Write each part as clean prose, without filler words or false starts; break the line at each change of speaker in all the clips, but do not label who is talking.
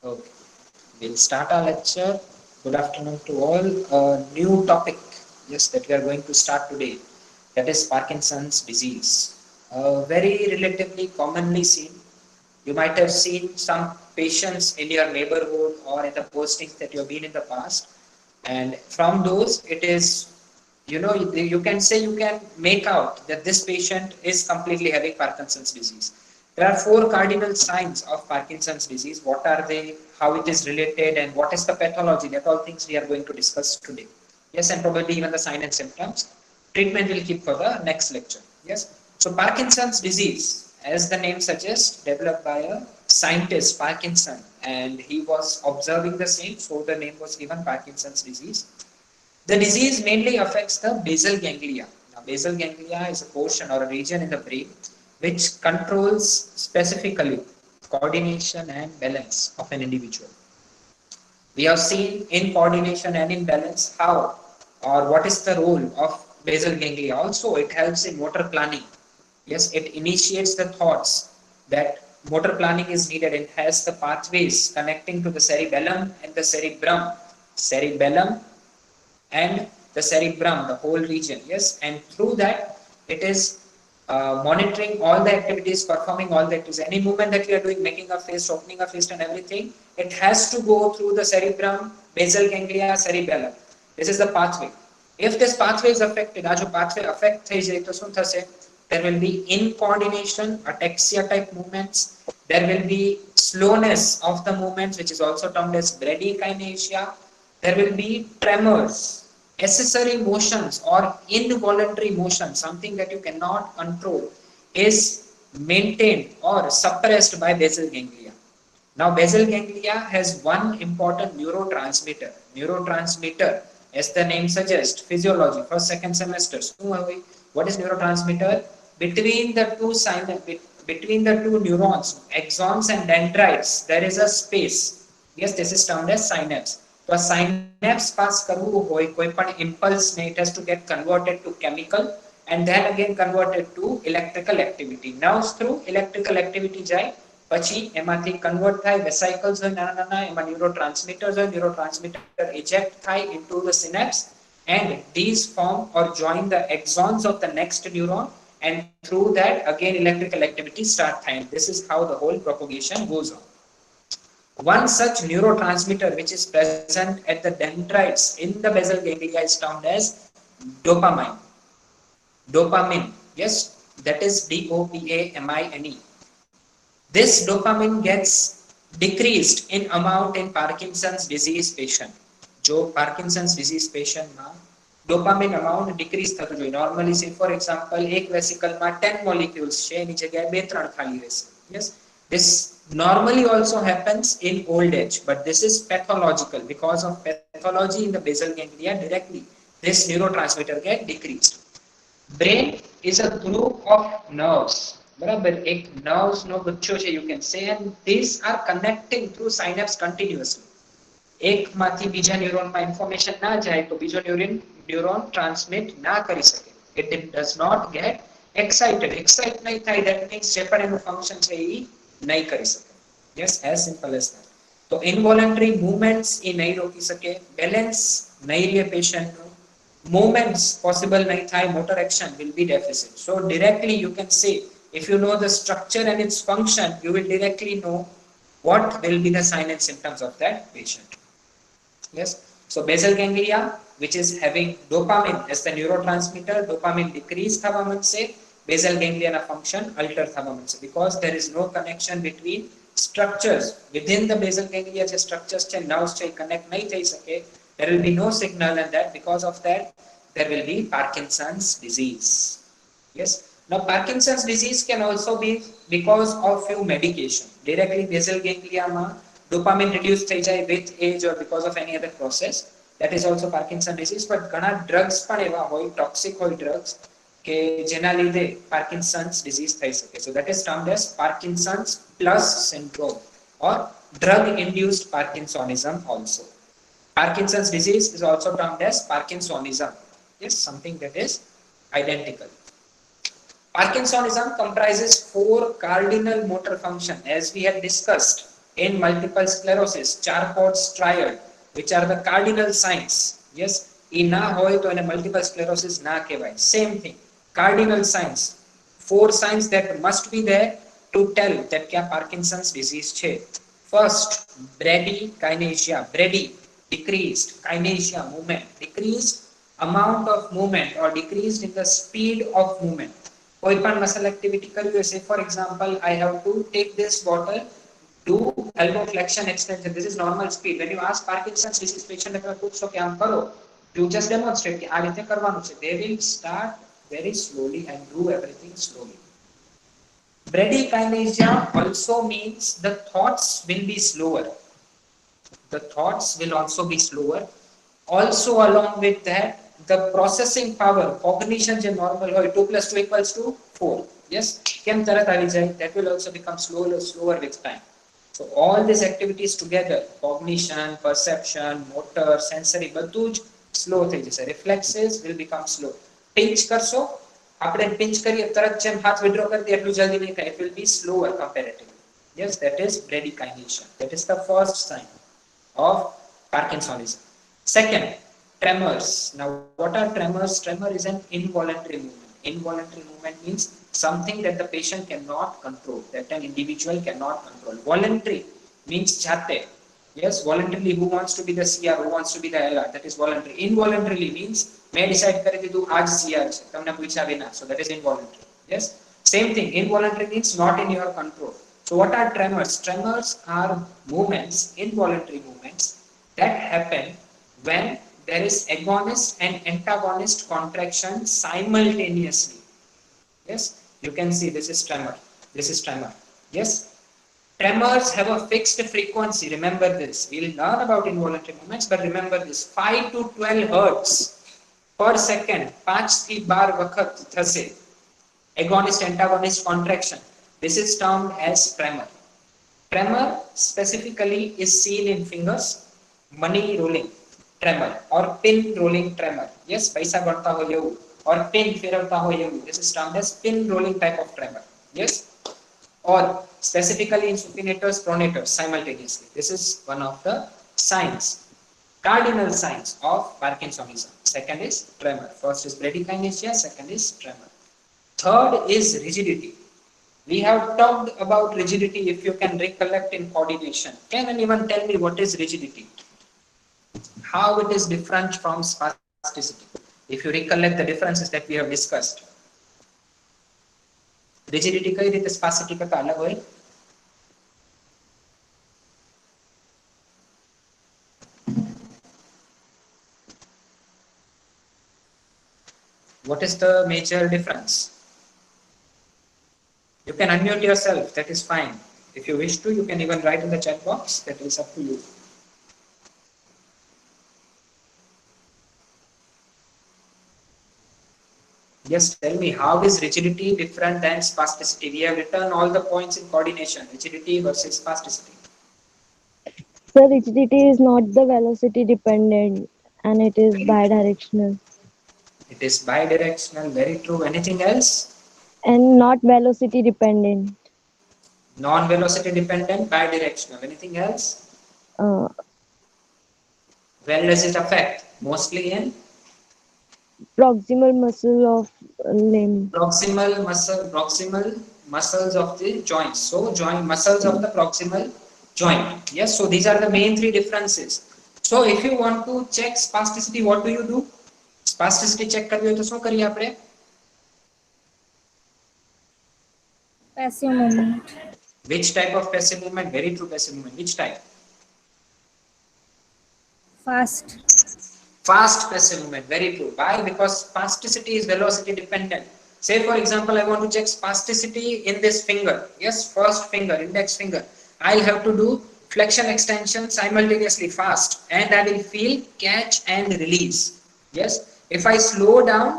Okay, we'll start our lecture. Good afternoon to all. A new topic, yes, that we are going to start today. That is Parkinson's disease. Very relatively commonly seen. You might have seen some patients in your neighborhood or in the postings that you have been in the past, and from those, it is, you can say, you can make out that this patient is completely having Parkinson's disease. There are four cardinal signs of Parkinson's disease. What are they, how it is related, and what is the pathology? That all things we are going to discuss today. Yes, and probably even the sign and symptoms. Treatment will keep for the next lecture. Yes. So Parkinson's disease, as the name suggests, developed by a scientist, Parkinson, and he was observing the same, so the name was given Parkinson's disease. The disease mainly affects the basal ganglia. Now, basal ganglia is a portion or a region in the brain which controls specifically coordination and balance of an individual. We have seen in coordination and in balance how or what is the role of basal ganglia. Also, it helps in motor planning. Yes, it initiates the thoughts that motor planning is needed. It has the pathways connecting to the cerebellum and the cerebrum. Cerebellum and the cerebrum, the whole region. Yes, and through that, it is monitoring all the activities, performing all the activities. Any movement that we are doing, making a fist, opening a fist, and everything, it has to go through the cerebrum, basal ganglia, cerebellum. This is the pathway. If this pathway is affected, આ જો pathway affect થઈ જાય તો શું થશે? There will be incoordination, ataxia type movements. There will be slowness of the movements, which is also termed as bradykinesia. There will be tremors, accessory motions or involuntary motion, something that you cannot control, is maintained or suppressed by basal ganglia. Now, basal ganglia has one important neurotransmitter. Neurotransmitter, as the name suggests, physiology, first, second semester. What is neurotransmitter? Between the two between the two neurons, axons and dendrites, there is a space. Yes, this is termed as synapse. તો આ synapse pass કરવું હોય કોઈ પણ impulse ને, it has to get converted to chemical and then again converted to electrical activity. Nerves through electrical activity જાય, પછી એમાંથી convert થાય vesicles હોય નાના નાના, એમાં neurotransmitters હોય, neurotransmitter eject થાય into the synapse, and these form or join the axons of the next neuron, and through that again electrical activity start થાય. This is how the whole propagation goes on. One such neurotransmitter which is present at the dendrites in the basal ganglia is termed as dopamine. Dopamine, yes, that is DOPAMINE. This dopamine gets decreased in amount in Parkinson's disease patient. જો Parkinson's disease patient માં dopamine amount decrease થતું જોઈએ. Normally, say for example, એક vesicle માં 10 molecules છે, એની જગ્યાએ 2-3 ખાલી રહેશે. Yes, this normally also happens in old age, but this is pathological. Because of pathology in the basal ganglia, directly this neurotransmitter get decreased. Brain is a group of nerves. બરાબર, એક nerves નો ગુચ્છો છે, you can say, and these are connecting through synapse continuously. એકમાંથી બીજા ન્યુરોનમાં information ના જાય તો બીજો neuron transmit ના કરી શકે. It does not get excited. Excite નહીં થાય, that means જે પણ એનું ફંક્શન છે એ નહીં કરી શકે. Yes, as simple as that. તો involuntary movements એ નહીં રોકી શકે, balance નહીં રહે પેશન્ટનું, movements possible nahi thai, motor action will be deficit. So directly you can say, if you know the structure and its function, you will directly know what will be the sign and symptoms of that patient. Yes, so basal ganglia, which is having dopamine as the neurotransmitter, dopamine decrease thava manse, basal ganglia na function alter thava manse, because there is no connection between structures within the basal ganglia. જે structures છે, nerves છે, connect nahi થઈ શકે. There will be no signal, and that because of that there will be Parkinson's disease. Yes, now Parkinson's disease can also be because of few medication. Directly basal ganglia ma dopamine reduce થઈ જાય with age or because of any other process, that is also Parkinson's disease. But ઘણા drugs પણ એવા હોય, toxic હોય drugs, કે જેના લીધે Parkinson's disease થઈ શકે. So that is termed as Parkinson's plus syndrome or drug induced Parkinsonism also. Parkinson's disease is also termed as Parkinsonism. Yes, something that is identical. Parkinsonism comprises four cardinal motor functions, as we had discussed in multiple sclerosis, Charcot's triad, which are the cardinal signs. Yes, e na hoy to એને multiple sclerosis na kehવાય. Same thing, cardinal signs, four signs that must be there to tell that kya Parkinson's disease છે. First, bradykinesia. Brady, decreased. Kinesia, movement. Decreased amount of movement or decreased in the speed of movement. કોઈ પણ muscle activity કરવી હોય, say for example I have to take this bottle, do elbow flexion extension, this is normal speed. When you ask Parkinson's disease patient ને પૂછશો કે આમ કરો, you just demonstrate કે આ રીતે કરવાનું છે, they will start very slowly and do everything slowly. Bradykinesia also means the thoughts will be slower. The thoughts will also be slower. Also along with that, the processing power, cognition je normal hoy 2 + 2 = 4. Yes, kem tarat avi jay, that will also become slower with time. So all these activities together, cognition, perception, motor, sensory, બધું જ slow થઈ જશે. Reflexes will become slow. Pinch કરશો, આપણે pinch કરીએ તરત જેમ હાથ withdraw કરી દે એટલું જલ્દી નહીં થાય, it will be slower comparatively. Yes, that is bradykinesia. That is the first sign of Parkinsonism. Second, tremors. Now what are tremors? Tremor is an involuntary movement. Involuntary movement means something that the patient cannot control, that an individual cannot control. Voluntary means jate. Yes, voluntarily, who wants to be the CR, who wants to be the LR, that is voluntary. Involuntarily means may decide કરી દીધું આજ CR છે તમને પૂછ્યા વિના, so that is involuntary. Yes, same thing, involuntary means not in your control. So what are tremors? Tremors are movements, involuntary movements that happen when there is agonist and antagonist contraction simultaneously. Yes, you can see this is tremor, this is tremor. Yes, tremors have a fixed frequency. Remember this, we will learn about involuntary movements, but remember this, 5 to 12 hertz per second, 5 થી 12 વખત થશે agonist antagonist contraction. This is termed as tremor. Tremor specifically is seen in fingers, money rolling tremor or pin rolling tremor. Yes, paisa ગણતા હોય એવું or pin ફેરવતા હોય એવું. This is termed as pin rolling type of tremor. Yes, or specifically in supinators, pronators simultaneously. This is one of the signs, cardinal signs of Parkinsonism. Second is tremor. First is bradykinesia, second is tremor. Third is rigidity. We have talked about rigidity, if you can recollect, in coordination. Can anyone tell me what is rigidity? How it is different from spasticity? If you recollect the differences that we have discussed. Rigidity કઈ રીતે spasticity કરતા અલગ હોય? What is the major difference? You can unmute yourself, that is fine. If you wish to, you can even write in the chat box, that is up to you. Yes, tell me, how is rigidity different than spasticity? We have written all the points in coordination, rigidity versus spasticity.
So rigidity is not the velocity dependent and it is bidirectional.
It is bidirectional, very true. Anything else?
And not velocity dependent.
Non-velocity dependent, bidirectional. Anything else? Where does it affect? Mostly in
proximal muscle of limb.
Proximal muscles of the joints. So joint muscles of the proximal joint. Yes, so these are the main three differences. So if you want to check spasticity, what do you do? Spasticity check કરવી હોય તો શું કરીએ આપણે?
Passive movement.
Which type of passive movement? Very true, passive movement. Which type?
Fast.
Fast passive movement. Very true. Why? Because spasticity is velocity dependent. Say for example, I want to check spasticity in this finger. Yes, first finger, index finger. I'll have to do flexion extension simultaneously fast, and I will feel catch and release. Yes, if I slow down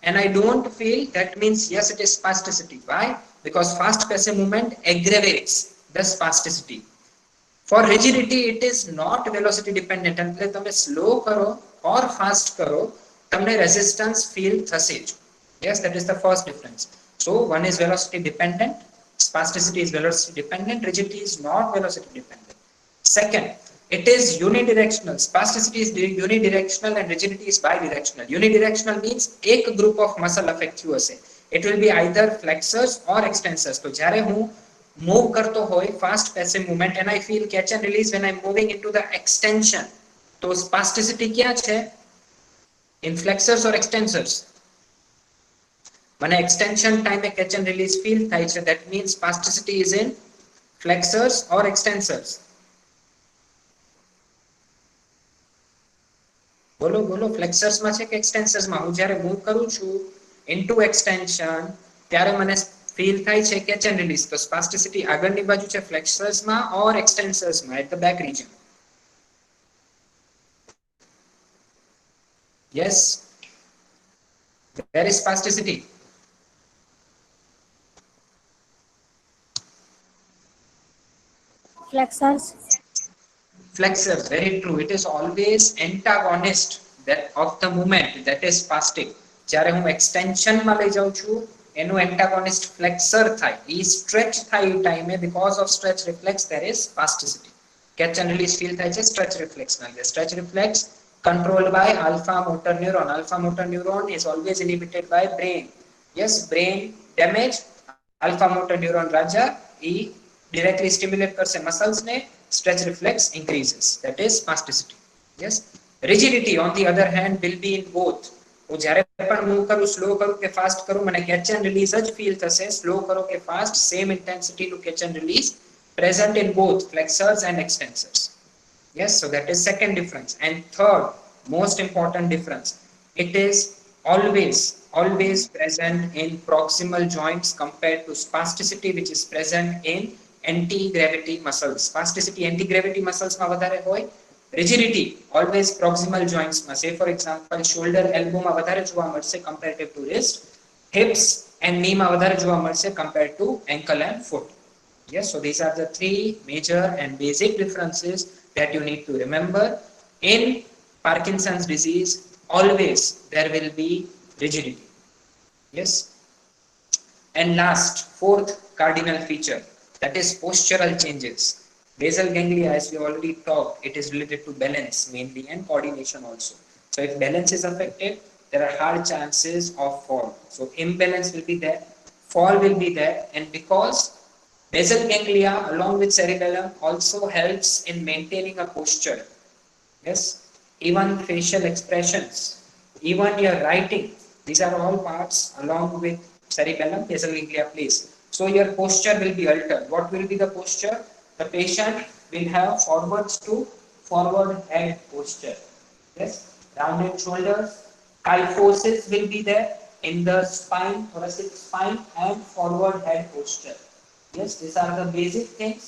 and I don't feel, that means yes, it is spasticity. Why? Because fast passive movement aggravates the spasticity. For rigidity, it is not velocity dependent. એટલે તમે slow કરો or fast કરો, તમને resistance feel થશે જ. Yes, that is the first difference. So one is velocity dependent, spasticity is velocity dependent, rigidity is not velocity dependent. Second, it is unidirectional. Spasticity is unidirectional and rigidity is bidirectional. Unidirectional means एक group of muscle affect થયું હશે. It will be either flexors or extensors. તો જ્યારે હું move કરતો હોય fast passive movement and I feel catch and release when I'm moving into the extension. તો spasticity ક્યાં છે? In flexors or extensors? મને extension time catch and release feel થાય છે. That means spasticity is in flexors or extensors. બોલો બોલો, ફ્લેક્સર્સ માં છે કે એક્સટેન્સર્સ માં? હું જ્યારે મૂવ કરું છું ઇનટુ એક્સટેન્શન ત્યારે મને ફીલ થાય છે કેચ એન્ડ રિલીઝ. તો સ્પાસ્ટિસિટી આગળની બાજુ છે ફ્લેક્સર્સ માં ઓર એક્સટેન્સર્સ માં, at the back region. Yes, where is spasticity?
Flexors.
Flexors, very true. It is always antagonist that of the movement that is spastic. જ્યારે હું એક્સટેન્શન માં લઈ જાઉં છું એનું એન્ટાગોનિસ્ટ ફ્લેક્સર થાય, ઈ સ્ટ્રેચ થાય એ ટાઈમે because of stretch reflex there is spasticity. Catch and release feel થાય છે સ્ટ્રેચ રિફ્લેક્સ ના લીધે. Stretch reflex controlled by alpha motor neuron. Alpha motor neuron is always inhibited by brain. Yes, brain damage, alpha motor neuron raja e directly stimulate કરશે muscles ને, stretch reflex increases. That is spasticity. Yes, rigidity on the other hand will be in both. હું જ્યારે પણ move કરું, slow કરું કે fast કરું, મને કેચ એન્ડ રિલીઝ જ ફીલ થશે. સ્લો કરો કે ફાસ્ટ, સેમ ઇન્ટેન્સિટી નું catch and release present in both flexors and extensors. Yes, so that is second difference. And third most important difference, it is always present in proximal joints compared to spasticity which is present in anti-gravity muscles. Spasticity anti-gravity muscles માં વધારે હોય, rigidity always proximal joints માં. Say for example shoulder elbow માં વધારે જોવા મળશે comparative to wrist, hips and knee માં વધારે જોવા મળશે compared to ankle and foot. Yes, so these are the three major and basic differences that you need to remember. In Parkinson's disease, always there will be rigidity. Yes. And last, fourth cardinal feature, that is postural changes. Basal ganglia, as we already talked, it is related to balance mainly and coordination also. So if balance is affected, there are high chances of fall. So imbalance will be there, fall will be there, and because basal ganglia along with cerebellum also helps in maintaining a posture. Yes, even facial expressions, even your writing, these are all parts along with cerebellum, basal ganglia plays. So your posture will be altered. What will be the posture? The patient will have forwards to forward head posture. Yes, rounded shoulders, kyphosis will be there in the spine, thoracic spine, and forward head posture. Yes, these are the basic things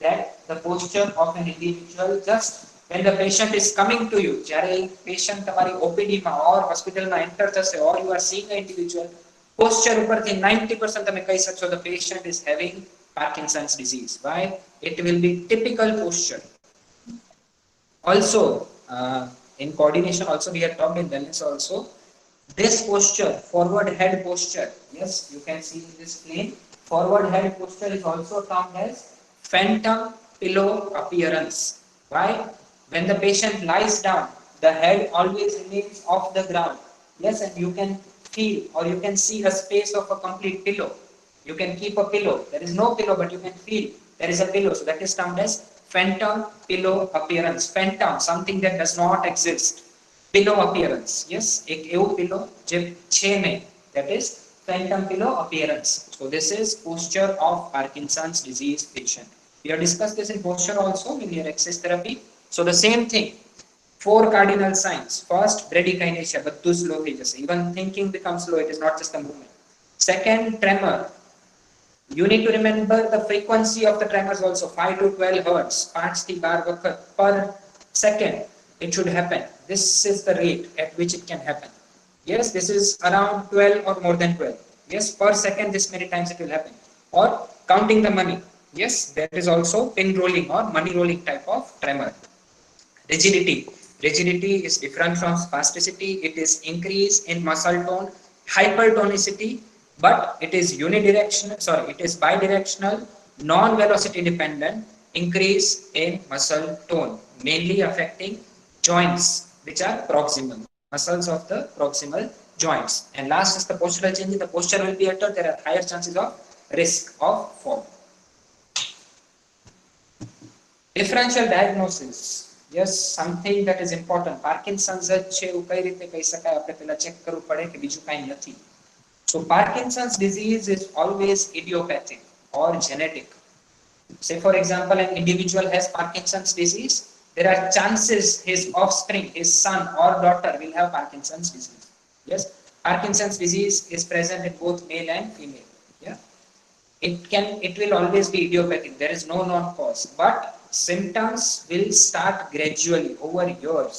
that the posture of an individual, just when the patient is coming to you, જ્યારે patient તમારી OPD માં or hospital માં enter થશે or you are seeing an individual, posture ઉપરથી 90% તમે કહી શકશો the patient is having Parkinson's disease. Why? It will be typical posture. Also, in coordination also we have talked in balance also. This posture, forward head posture, yes, you can see in this plane. Forward head posture is also termed as phantom pillow appearance. Why? When the patient lies down, the head always remains off the ground. Yes, and you can feel or you can see a space of a complete pillow. You can keep a pillow. There is no pillow, but you can feel there is a pillow. So that is termed as phantom pillow appearance. Phantom, something that does not exist. Pillow appearance. Yes, એક એવું pillow જે છે નહીં. That is phantom pillow appearance. So this is posture of Parkinson's disease patient. We have discussed this in posture also in your exercise therapy. So the same thing, four cardinal signs. First, bradykinesia, બધું slow થઈ જશે. Even thinking becomes slow. It is not just a movement. Second, tremor. You need to remember the frequency of the tremors also, 5 to 12 hertz, 5 થી 12 વખત per second it should happen. This is the rate at which it can happen. Yes, this is around 12 or more than 12. Yes, per second this many times it will happen. Or counting the money. Yes, that is also pin rolling or money rolling type of tremor. Rigidity. Rigidity is different from spasticity. It is increase in muscle tone, hypertonicity, but it is unidirectional. Sorry, it is bidirectional, non-velocity dependent. increase in muscle tone, mainly affecting joints which are proximal, muscles of the proximal joints. And last is the postural change. The posture will be altered. There are higher chances of risk of fall. Differential diagnosis. Yes, something that is important. Parkinson's જ છે એવું કઈ રીતે કહી શકાય? આપણે પહેલા check કરવું પડે કે બીજું કાંઈ નથી. So Parkinson's disease is always idiopathic or genetic. Say for example, an individual has Parkinson's disease, there are chances his offspring, his son or daughter will have Parkinson's disease. Yes, Parkinson's disease is present in both male and female. Yeah, it will always be idiopathic. There is no known cause, but symptoms will start gradually over years.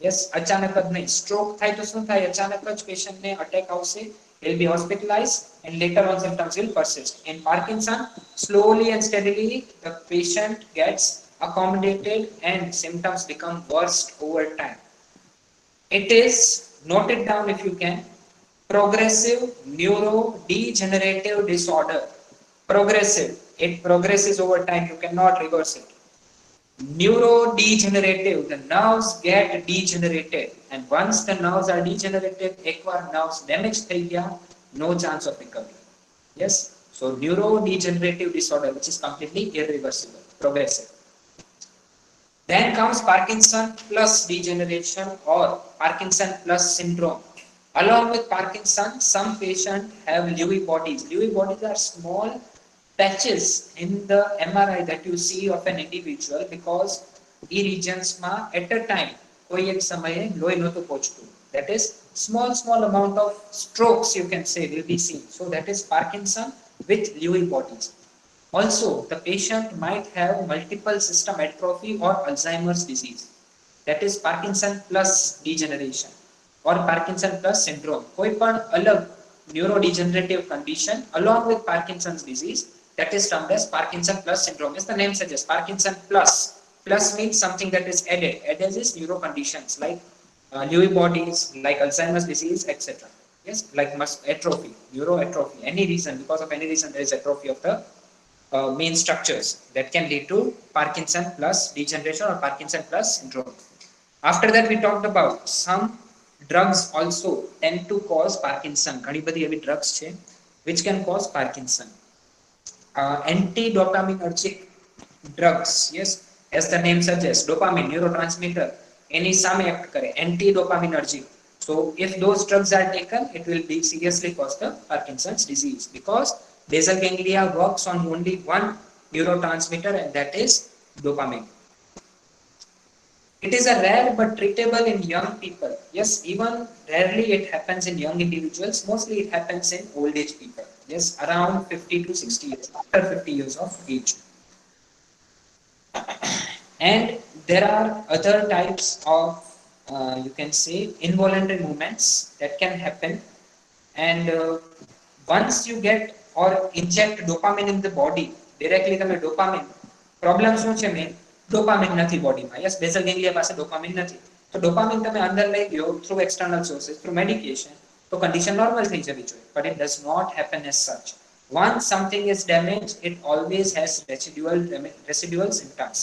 Yes, અચાનક જ નહીં. Stroke થાય તો શું થાય? અચાનક જ પેશન્ટને અટેક આવશે, he'll be hospitalized and later on symptoms will persist. In Parkinson, slowly and steadily the patient gets accommodated and symptoms become worse over time. It is, note it down if you can, progressive neurodegenerative disorder. Progressive, it progresses over time, you cannot reverse it. Neurodegenerative, the nerves get degenerated, and once the nerves are degenerated, એકવાર nerves damage થઈ ગયા, no chance of recovery. Yes, so neurodegenerative disorder which is completely irreversible, progressive. Then comes Parkinson plus degeneration or Parkinson plus syndrome. Along with Parkinson, some patients have Lewy bodies. Lewy bodies are small patches in the MRI that you see of an individual because e regions ma at a time koi ek samaye loi notu pochtu. That is small amount of strokes you can say will be seen. So that is Parkinson with Lewy bodies. Also, the patient might have multiple system atrophy or Alzheimer's disease. That is Parkinson plus degeneration or Parkinson plus syndrome. koi પણ અલગ neurodegenerative condition along with Parkinson's disease, that is termed as Parkinson plus syndrome. As the name suggests, Parkinson plus. Plus means something that is added. Added is neuro conditions like Lewy bodies, like Alzheimer's disease, etc. Yes, like atrophy, neuroatrophy. Any reason, because of any reason, there is atrophy of the main structures that can lead to Parkinson plus degeneration or Parkinson plus syndrome. After that, we talked about some drugs also tend to cause Parkinson. ઘણી બધી એવી drugs છે which can cause Parkinson. Anti-dopaminergic drugs. Yes, as the name suggests, dopamine neurotransmitter any સામે act કરે, anti-dopaminergic. So if those drugs are taken, it will be seriously cause the Parkinson's disease because basal ganglia works on only one neurotransmitter and that is dopamine. It is a rare but treatable in young people. Yes, even rarely it happens in young individuals. Mostly it happens in old age people. Yes, around 50 to 60 years, after 50 years of age. And there are other types of, you can say, involuntary movements that can happen. And once you get or inject dopamine in the body, directly તમે dopamine, problem શું છે main? Dopamine નથી બોડીમાં. Yes, basal ગેંગ્લિયા પાસે dopamine નથી. તો dopamine તમે અંદર લઈ ગયો through external sources, through medication, તો કન્ડિશન નોર્મલ થઈ જવી જોઈએ. But it does not happen as such. Once something is damaged, it always has residual symptoms.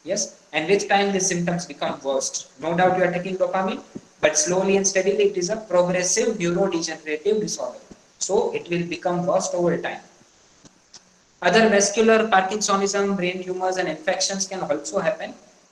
Yes, and with time the symptoms become worse. No doubt you are taking dopamine, but slowly and steadily it is a progressive neurodegenerative disorder. So it will become worse over time. Other vascular Parkinsonism, brain tumors and infections can also happen.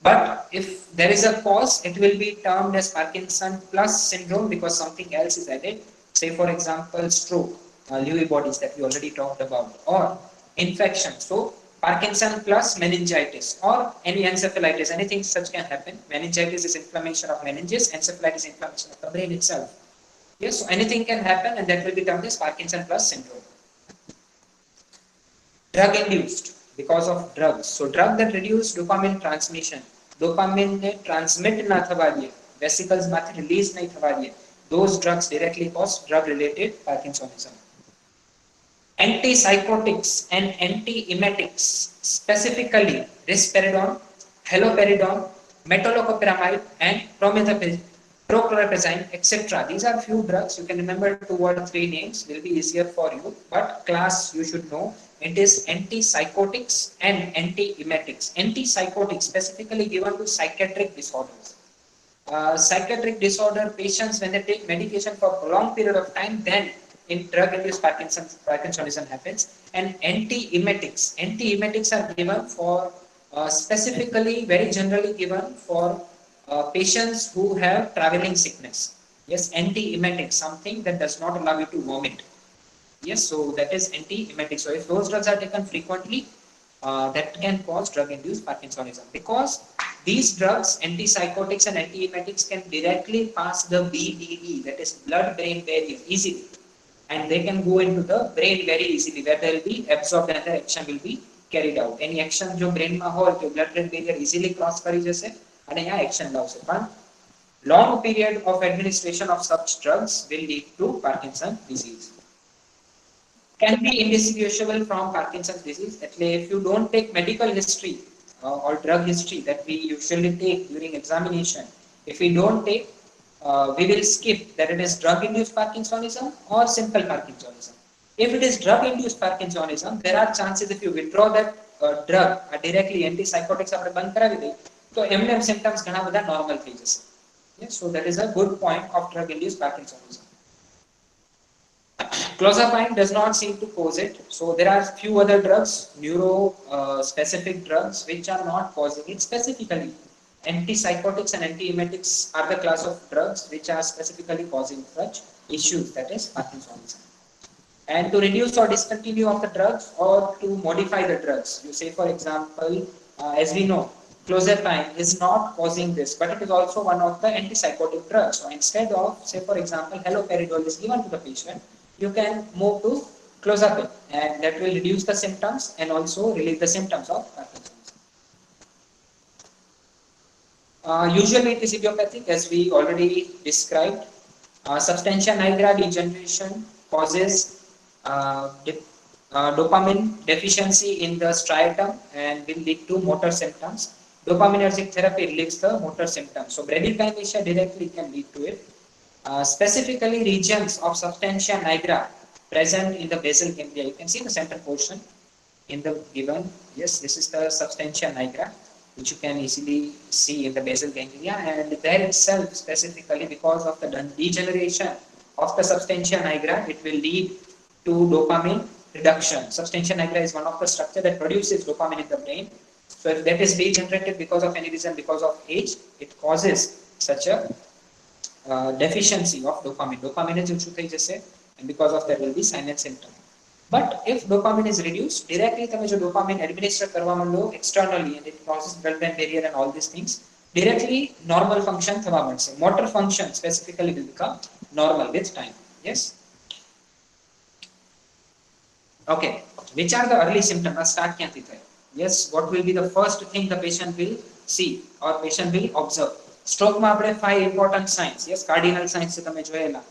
But if there is a cause, it will be termed as Parkinson plus syndrome because something else is added. Say for example, stroke, Lewy bodies that we already talked about, or infection. So Parkinson plus meningitis or any encephalitis, anything such can happen. Meningitis is inflammation of meninges, encephalitis is inflammation of the brain itself. Yes, so anything can happen and that will be termed as Parkinson plus syndrome. Drug induced because of drugs. So drug that reduce dopamine transmission, dopamine ne transmit na થવા દે, vesicles માંથી release nahi થવા દે, those drugs directly cause drug related Parkinsonism. Antipsychotics and antiemetics, specifically risperidone, haloperidol, metoclopramide and prochlorperazine, etc. These are few drugs. You can remember 2 or 3 names, will be easier for you, but class you should know. it is antipsychotics and antiemetics. Antipsychotics specifically given to psychiatric disorders. Psychiatric disorder patients, when they take medication for a prolonged period of time, then in drug-induced Parkinsonism happens. And antiemetics are given for specifically, very generally given for patients who have traveling sickness. Yes, antiemetics, something that does not allow you to vomit. Yes, so that is anti-emetic. So if those drugs are taken frequently, that can cause drug-induced Parkinsonism, because these drugs, antipsychotics and antiemetics, can directly pass the BBB, that is blood-brain barrier, easily, and they can go into the brain very easily, where they will be absorbed and the action will be carried out. Any action जो brain में हो तो blood-brain barrier easily cross કરી જશે અને यहाँ action લાવશે. પણ long period of administration of such drugs will lead to Parkinson disease. Can be indistinguishable from Parkinson's disease. Actually, if you don't take medical history or drug history that we usually take during examination, if we don't take, we will skip that it is drug-induced Parkinsonism or simple Parkinsonism. If it is drug-induced Parkinsonism, there are chances if you withdraw that drug directly, antipsychotics આપણે બંધ કરાવી દઈએ, તો એમને symptoms ઘણા બધા normal થઈ જશે. Yes, so that is a good point of drug-induced Parkinsonism. Clozapine does not seem to cause it. So there are few other drugs, neuro specific drugs, which are not causing it specifically. Antipsychotics and antiemetics are the class of drugs which are specifically causing such issues, that is Parkinsonism. And to reduce or discontinue of the drugs or to modify the drugs, you say for example, as we know, clozapine is not causing this, but it is also one of the antipsychotic drugs. So instead of, say for example, haloperidol is given to the patient, you can move to clozapine, and that will reduce the symptoms and also relieve the symptoms of Parkinson's. Usually it is idiopathic, as we already described. Substantia nigra degeneration causes dopamine deficiency in the striatum and will lead to motor symptoms. Dopaminergic therapy relieves the motor symptoms. So bradykinesia directly can lead to it. Specifically regions of substantia nigra present in the basal ganglia. You can see the center portion in the given. Yes, this is the substantia nigra, which you can easily see in the basal ganglia, and there itself specifically because of the degeneration of the substantia nigra, it will lead to dopamine reduction. Substantia nigra is one of the structure that produces dopamine in the brain. So if that is degenerated because of any reason, because of age, it causes such a deficiency of dopamine. Dopamine is ઓછું થઈ જશે, and because of that will be sign and symptom. But if dopamine is reduced, directly તમે જો dopamine administer કરવા માંડો externally, and it crosses blood-brain barrier and all these things, directly normal function થવા મળશે. Motor function specifically will become normal with time. Yes. Okay. Which are the early symptoms? Start ક્યાંથી થાય? Yes. What will be the first thing the patient will see or patient will observe? Stroke માં આપણે 5 important signs. Yes, cardinal signs છે તમે જોયેલા.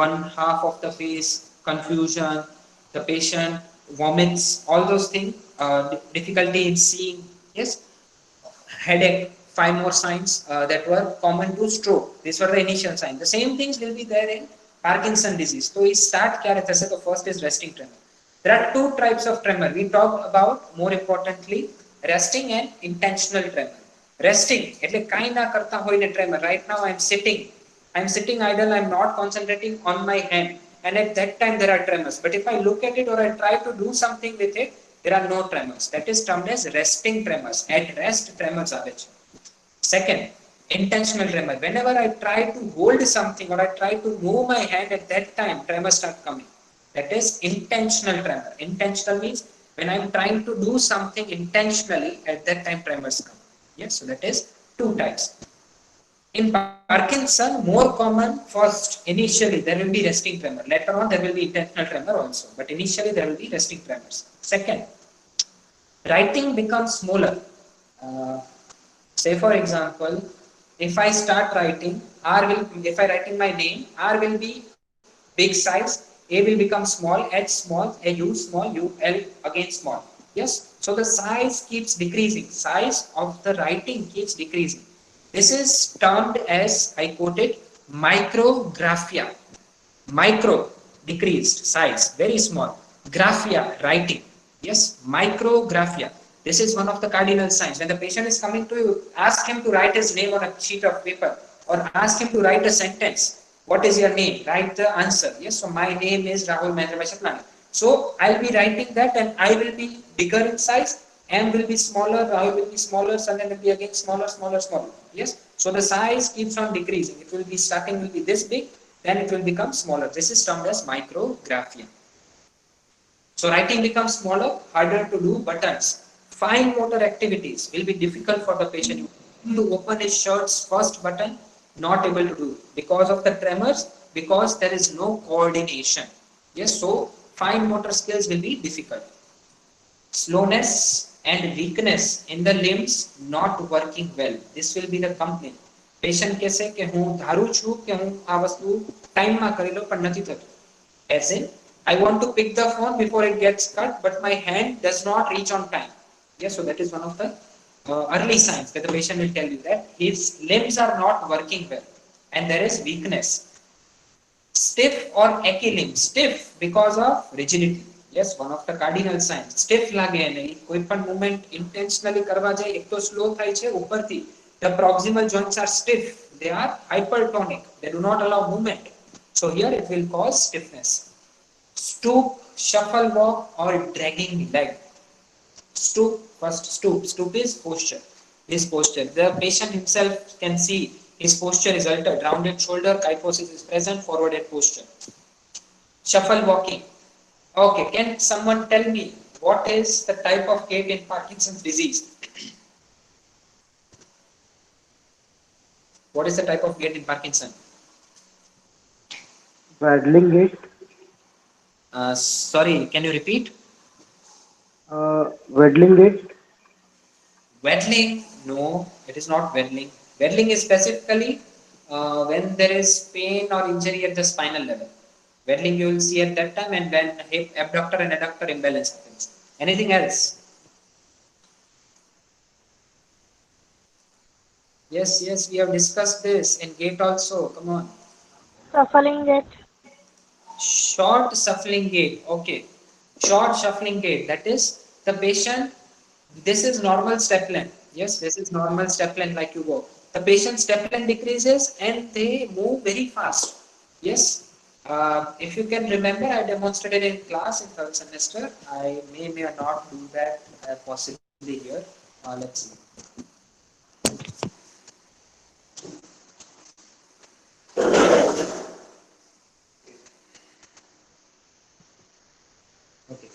One half of the face, confusion, the patient vomits, all those things, difficulty in seeing. Yes, headache. 5 more signs that were common to stroke. These were the initial signs. The same things will be there in Parkinson disease. So we start ક્યારે થશે? The first is resting tremor. There are two types of tremor. We talked about, more importantly, resting and intentional tremor. Resting એટલે કાઈ ના કરતા હોઈને tremor. Right now I'm sitting idle, I'm not concentrating on my hand, and at that time there are tremors. But if I look at it or I try to do something with it, there are no tremors. That is termed as resting tremors. At rest tremors આવે છે. Second, intentional tremor. Whenever I try to hold something or I try to move my hand, at that time tremors start coming. That is intentional tremor. Intentional means when I'm trying to do something intentionally, at that time tremors come. Yes, so that is two types. In Parkinson, more common, first initially there will be resting tremor. Later on there will be intentional tremor also, but initially there will be resting tremors. Second, writing becomes smaller. Say for example, if I start writing, if I writing my name, R will be big size, A will become small, H small, A U small, U L again small. Yes, so the size keeps decreasing. Size of the writing keeps decreasing. This is termed as, I quoted, micrographia. Micro, decreased, size, very small. Graphia, writing. Yes, micrographia. This is one of the cardinal signs. When the patient is coming to you, ask him to write his name on a sheet of paper or ask him to write a sentence. What is your name? Write the answer. Yes, so my name is Rahul Mahendra Shaklani. So I'll be writing that and I will be bigger in size. M will be smaller, Rahul will be smaller, Sanjay will be again smaller, smaller, smaller. Yes, so the size keeps on decreasing. It will be starting will be this big, then it will become smaller. This is termed as micrographia. So writing becomes smaller, harder to do buttons. Fine motor activities will be difficult for the patient. To open his shirt's first button, not able to do because of the tremors, because there is no coordination. Yes, so fine motor skills will be difficult. Slowness and weakness in the limbs not working well. This will be the complaint. Patient કહેશે કે હું ધારું છું કે હું આ વસ્તુ ટાઈમમાં કરી લઉં પણ નથી થતું. As in, I want to pick the phone before it gets cut, but my hand does not reach on time. Yes, so that is one of the early signs that the patient will tell you that his limbs are not working well and there is weakness. Stiff or achy limbs. Stiff because of rigidity. Yes, one of the cardinal signs. Stiff લાગે અને કોઈ પણ movement intentionally કરવા જાય એક તો slow થાય છે ઉપરથી the proximal joints are stiff, they are hypertonic, they do not allow movement, so here it will cause stiffness. Stoop, shuffle walk or dragging leg. Stoop, first stoop. Stoop is posture. His posture. The patient himself can see his posture is altered. Rounded shoulder, kyphosis is present, forwarded posture. Shuffle walking. Okay, can someone tell me what is the type of gait in Parkinson's disease? What is the type of gait in Parkinson?
Waddling gait.
Sorry, can you repeat?
Waddling gait.
Waddling? No, it is not waddling. Waddling is specifically when there is pain or injury at the spinal level. Waddling you will see at that time and when hip abductor and adductor imbalance happens. Anything else? Yes, yes, we have discussed this in gait also. Come on.
Shuffling gait.
Short shuffling gait. Okay. Short shuffling gait. That is the patient. This is normal step length. Yes, this is normal step length like you go. The patient's step length decreases and they move very fast. Yes. If you can remember, I demonstrated in class in third semester. I may or not do that possibly here. Let's see. Okay.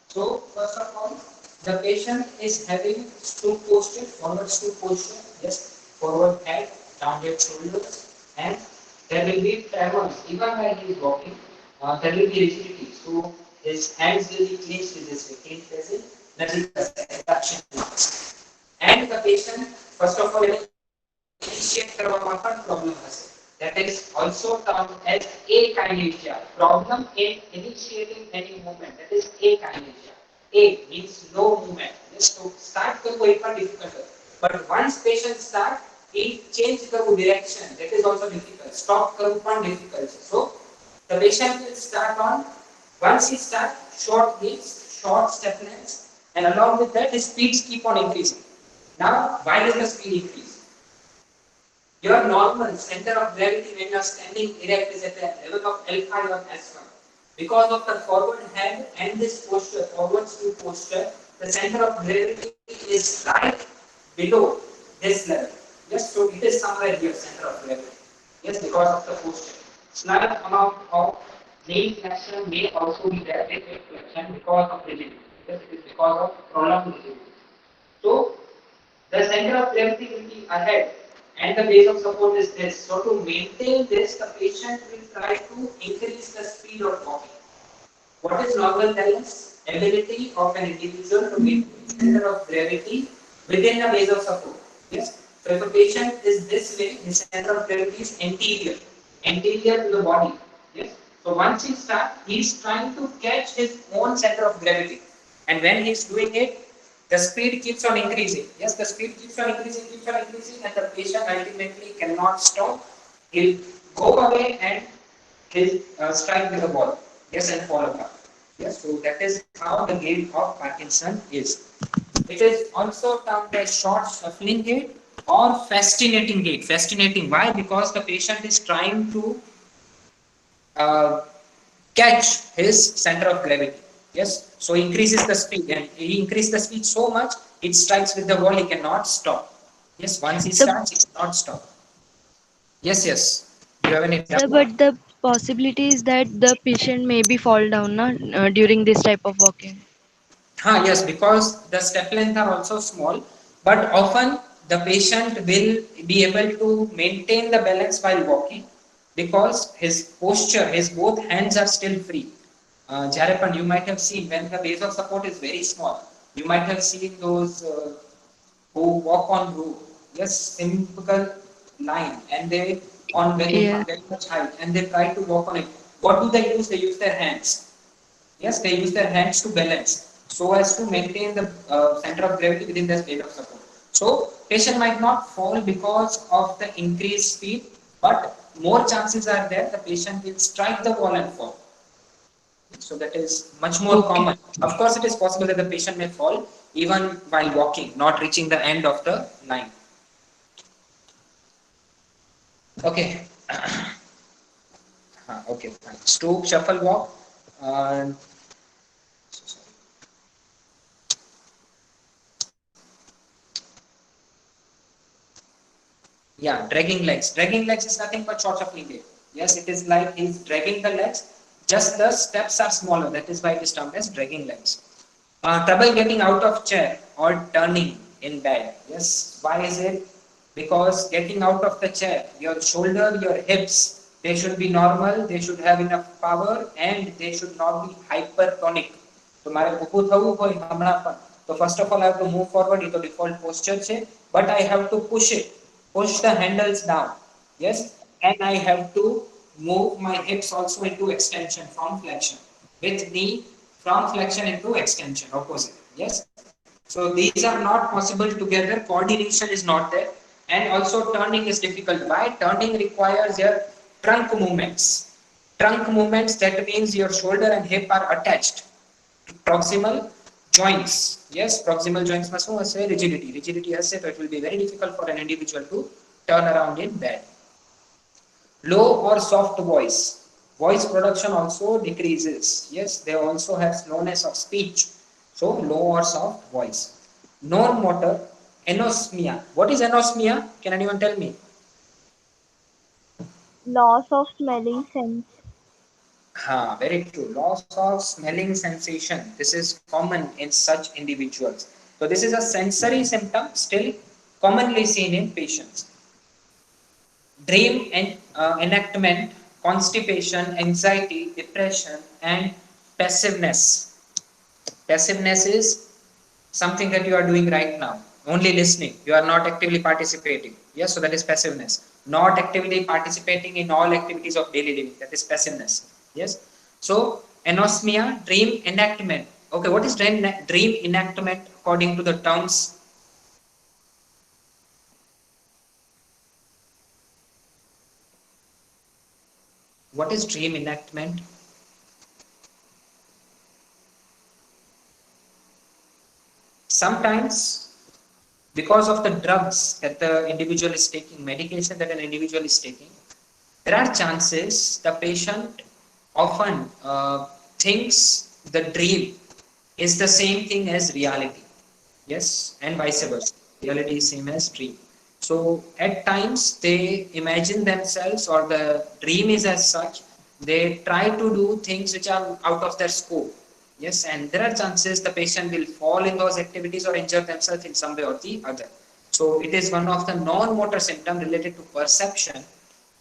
So first of all, the patient is having stoop posture, forward stoop posture, yes, forward head, rounded shoulders, and there will be tremors even while he is walking. There will be rigidity. So his hands will be clenched in this way, clenched as in nothing suction. And the patient, first of all, initiate કરવામાં પણ problem હશે. That is also termed as akinesia. Problem in initiating any movement. That is akinesia. A means no movement. Yes, so start કરવું એ પણ difficult છે. But once patient start, he change કરવું direction. That is also difficult. Stop કરવું પણ difficult છે. So the patient will start on, once he start, short gains, short step lengths, and along with that his speeds keep on increasing. Now, why does the speed increase? Your normal center of gravity when you are standing erect is at the level of L5 or S1. Because of the forward head and this posture, forward stoop posture, the center of gravity is right below this level. Yes, so it is somewhere here, center of gravity. Yes, because of the posture. Slight amount of knee flexion may also be there with hip flexion because of rigidity. Yes, it is because of prolonged rigidity. So, the center of gravity will be ahead and the base of support is this. So to maintain this, the patient will try to increase the speed of walking. What is normal balance? Ability of an individual to maintain the center of gravity within the base of support. Yes. So if a patient is this way, his center of gravity is anterior, anterior to the body. Yes. So once he starts, he is trying to catch his own center of gravity, and when he is doing it, the speed keeps on increasing. Yes, the speed keeps on increasing, and the patient ultimately cannot stop. He'll go away and he'll strike with the ball. Yes, and fall apart. Yes, so that is how the gait of Parkinson is. It is also termed as short shuffling gait or fascinating gait. Fascinating. Why? Because the patient is trying to uh, catch his center of gravity. Yes, so he increases the speed, and he increases the speed so much it strikes with the wall. He cannot stop. Yes, once he
So,
starts, he cannot stop. Yes, yes. Do you have any doubt?
sir, but the possibility is that the patient maybe fall down na, during this type of walking.
Yes, because the step length are also small, but often the patient will be able to maintain the balance while walking because his posture, his both hands are still free. Jarapan, you might have seen when the base of support is very small, you might have seen those who walk on roof. Yes, simple line, and they on
Yeah.
very much height, and they try to walk on it. What do they use? They use their hands. Yes, they use their hands to balance so as to maintain the center of gravity within the state of support. So, patient might not fall because of the increased speed, but more chances are there the patient will strike the wall and fall. So, that is much more
Okay.
common. Of course, it is possible that the patient may fall even while walking, not reaching the end of the line. Okay, okay, fine. Stoop, shuffle, walk. Uh, Yeah, dragging legs. Dragging legs is nothing but short shuffling gait. Yes, it is like he's dragging the legs. Just the steps are smaller. That is why it is termed as dragging legs. Trouble getting out of chair or turning in bed. Yes, why is it? Because getting out of the chair, your shoulder, your hips, they should be normal. They should have enough power, and they should not be hypertonic. તો મારે ઊભું થવું હોય હમણાં પણ તો first of all I have to move forward. એ તો default posture છે, but I have to push it, push the handles down. Yes, and I have to move my hips also into extension from flexion, with knee from flexion into extension opposite. Yes, so these are not possible together. Coordination is not there, and also turning is difficult. Why? Turning requires your trunk movements. Trunk movements, that means your shoulder and hip are attached to proximal joints. Yes, proximal joints માં શું હશે? Rigidity. Rigidity હશે તો it will be very difficult for an individual to turn around in bed. Low or soft voice. Voice production also decreases. Yes, they also have slowness of speech. So low or soft voice. Non-motor anosmia. What is anosmia? Can anyone tell me?
Loss of smelling sense.
Very true. Loss of smelling sensation. This is common in such individuals. So this is a sensory symptom still commonly seen in patients. Dream and enactment, constipation, anxiety, depression, and passiveness. Passiveness is something that you are doing right now, only listening. You are not actively participating. Yes, so that is passiveness. Not actively participating in all activities of daily living. That is passiveness. Yes. So anosmia, dream enactment. Okay, what is dream enactment according to the terms? What is dream enactment? Sometimes, because of the drugs that the individual is taking, medication that an individual is taking, there are chances the patient often thinks the dream is the same thing as reality. Yes, and vice versa. Reality is same as dream. So at times they imagine themselves, or the dream is as such, they try to do things which are out of their scope. Yes, and there are chances the patient will fall in those activities or injure themselves in some way or the other. So it is one of the non-motor symptoms related to perception,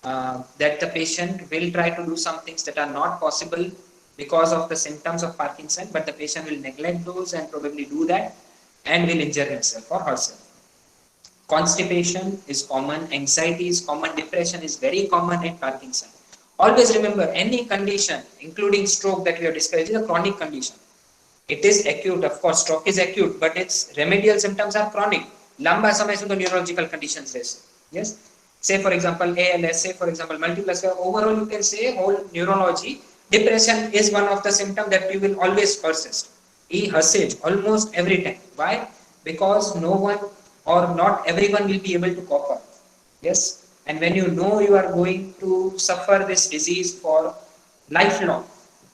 that the patient will try to do some things that are not possible because of the symptoms of Parkinson, but the patient will neglect those and probably do that and will injure himself or herself. Constipation is common, anxiety is common, depression is very common in Parkinson. Always remember, any condition, including stroke that we have discussed, is a chronic condition. It is acute, of course, stroke is acute, but its remedial symptoms are chronic. લાંબા સમય સુધી neurological conditions રહેશે. Yes. Say for example ALS, say for example multiple sclerosis. Overall, you can say whole neurology Depression is one of the symptoms that you will always persist. He hustled almost every time. Why? Because no one or not everyone will be able to cope up. Yes. And when you know you are going to suffer this disease for lifelong.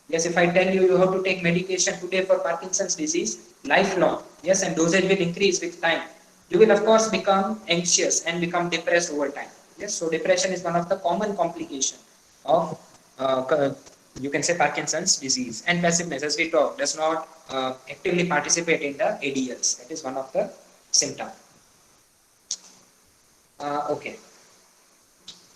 Yes, if I tell you you have to take medication today for Parkinson's disease, lifelong. Yes, and dosage will increase with time. You will of course become anxious and become depressed over time. Yes, so depression is one of the common complication of you can say Parkinson's disease. And passiveness, as we talked, does not actively participate in the ADLs. That is one of the symptom. Okay,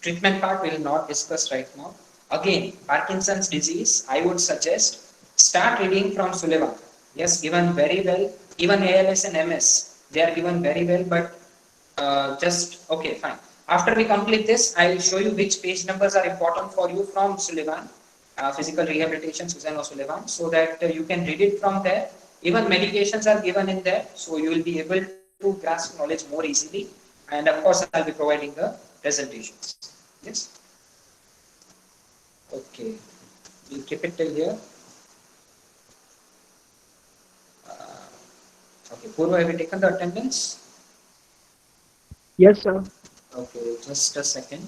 treatment part we will not discuss right now. Again, Parkinson's disease, I would suggest start reading from Sullivan. Yes, given very well. Even ALS and MS, they are given very well, but just okay, fine. After we complete this, I will show you which page numbers are important for you from Sullivan, Physical Rehabilitation, Susan O'Sullivan, so that you can read it from there. Even medications are given in there, so you will be able to grasp knowledge more easily. And of course, I'll be providing the presentations. Yes. Okay. We'll keep it till here. Okay. Purva, have you taken the attendance?
Yes, sir.
Okay. Just a second.